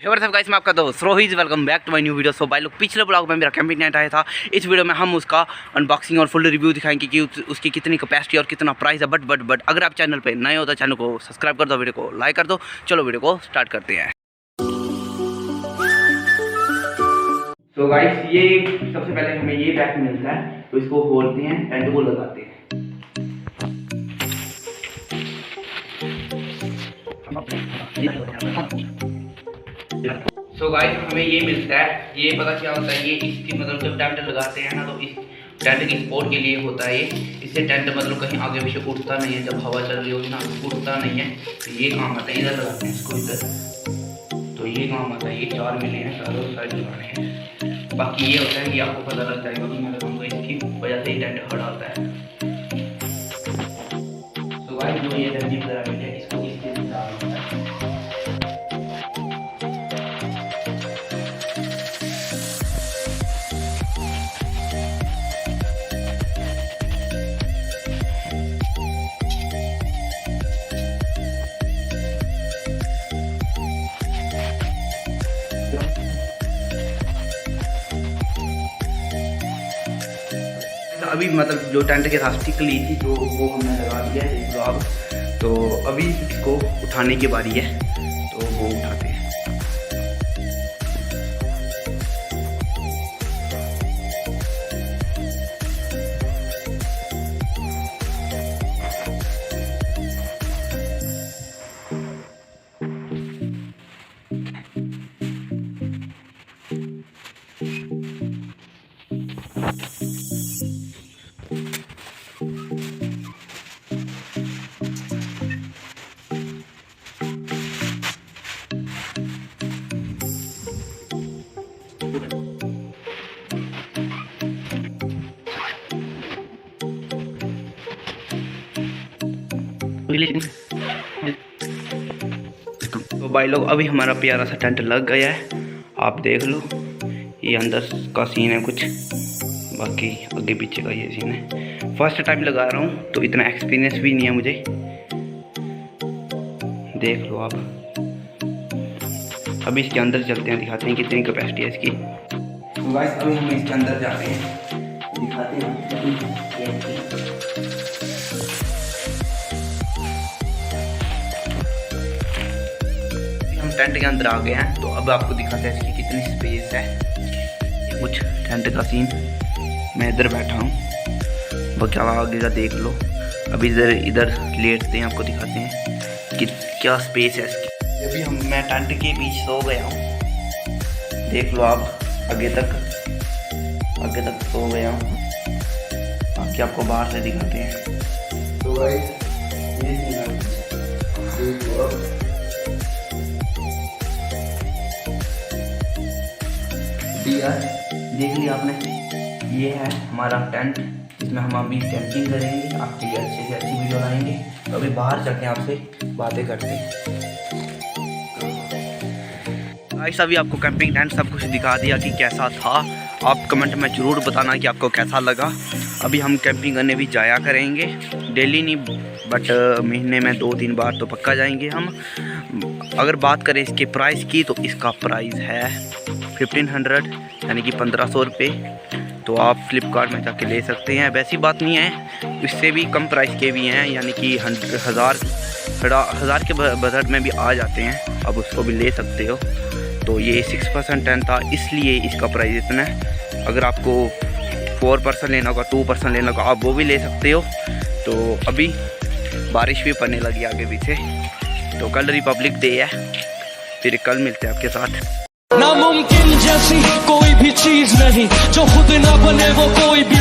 Guys मैं आपका दोस्त Rohit, welcome back to my new video. So भाई लोग, पिछले ब्लॉग में मेरा कैंपिंग नाइट आया था। इस वीडियो में हम उसका अनबॉक्सिंग और फुल रिव्यू दिखाएंगे कि उसकी कितनी कैपेसिटी और कितना प्राइस है। बट अगर आप चैनल पे नए हो तो चैनल को सब्सक्राइब कर दो, वीडियो को लाइक कर दो। चलो वीडियो को स्टार्ट करते हैं। तो गाइस ये सबसे पहले हमें ये बैग मिलता है, तो इसको खोलते हैं, टेंट को लगाते हैं। सो गाइस हमें ये मिलता है, ये पता क्या होता है, ये इसकी मतलब जब टेंट लगाते हैं ना, तो इस टेंट की सपोर्ट के लिए होता है ये। इससे टेंट मतलब कहीं आगे पीछे उठता नहीं है, जब हवा चल रही होगी ना उठता नहीं है। तो ये काम आता है, इधर लगाते हैं इसको इधर, तो ये काम आता है। ये 4 मिले हैं, चारों साइड लगाने हैं। बाकी ये होता है कि आपको पता लग जाएगा कि मैं लगाऊंगा, इसकी वजह से ही टेंट खड़ा होता है। तो गाइस जो ये रंजी पिरामिड है, इसको इसके डालना होता है। अभी मतलब जो टेंट के साथ स्टिक ली थी, तो वो हमने लगा दिया है जो अब। तो अभी इसको उठाने की बारी है, तो वो उठाते हैं। तो भाई लोग अभी हमारा प्यारा सा टेंट लग गया है, आप देख लो। ये अंदर का सीन है कुछ, बाकी आगे पीछे का ये सीन है। फर्स्ट टाइम लगा रहा हूँ, तो इतना एक्सपीरियंस भी नहीं है मुझे। देख लो आप। अभी इसके अंदर चलते हैं, दिखाते हैं कितनी कैपेसिटी है इसकी। तो गाइस अभी हम इसके अंदर जा रहे हैं, दिखाते हैं। हम टेंट के अंदर आ गए हैं, तो अब आपको दिखाते हैं इसकी कितनी स्पेस है। ये कुछ टेंट का सीन, मैं इधर बैठा हूँ, बाकी आगे का देख लो। अभी इधर लेटते हैं, आपको दिखाते हैं कि क्या स्पेस है इसकी। अभी मैं टेंट के बीच सो गया हूँ, देख लो आप। आगे तक सो गया हूँ, बाकी आपको बाहर से दिखाते हैं। तो भाई देख लिया आपने, ये है हमारा टेंट, इसमें हम अभी कैंपिंग करेंगे, आपके लिए अच्छे से अच्छी वीडियो लाएंगे। तो अभी बाहर चलते हैं, आपसे बातें करते हैं। गाइस अभी आपको कैंपिंग टेंट सब कुछ दिखा दिया कि कैसा था। आप कमेंट में ज़रूर बताना कि आपको कैसा लगा। अभी हम कैंपिंग करने भी जाया करेंगे, डेली नहीं बट महीने में 2-3 बार तो पक्का जाएंगे हम। अगर बात करें इसके प्राइस की, तो इसका प्राइस है 1500 यानी कि 1500 रुपये। तो आप फ्लिपकार्ट में जाके ले सकते हैं। वैसी बात नहीं है, इससे भी कम प्राइस के भी हैं, यानी कि 1000 के बजट में भी आ जाते हैं, अब उसको भी ले सकते हो। तो ये 6% टेंट था, इसलिए इसका प्राइस इतना है। अगर आपको 4% लेना होगा, 2% लेना होगा, आप वो भी ले सकते हो। तो अभी बारिश भी पड़ने लगी आगे पीछे, तो कल रिपब्लिक डे है, फिर कल मिलते हैं आपके साथ। नामुमकिन जैसी कोई भी चीज नहीं, जो खुद ना बने वो कोई भी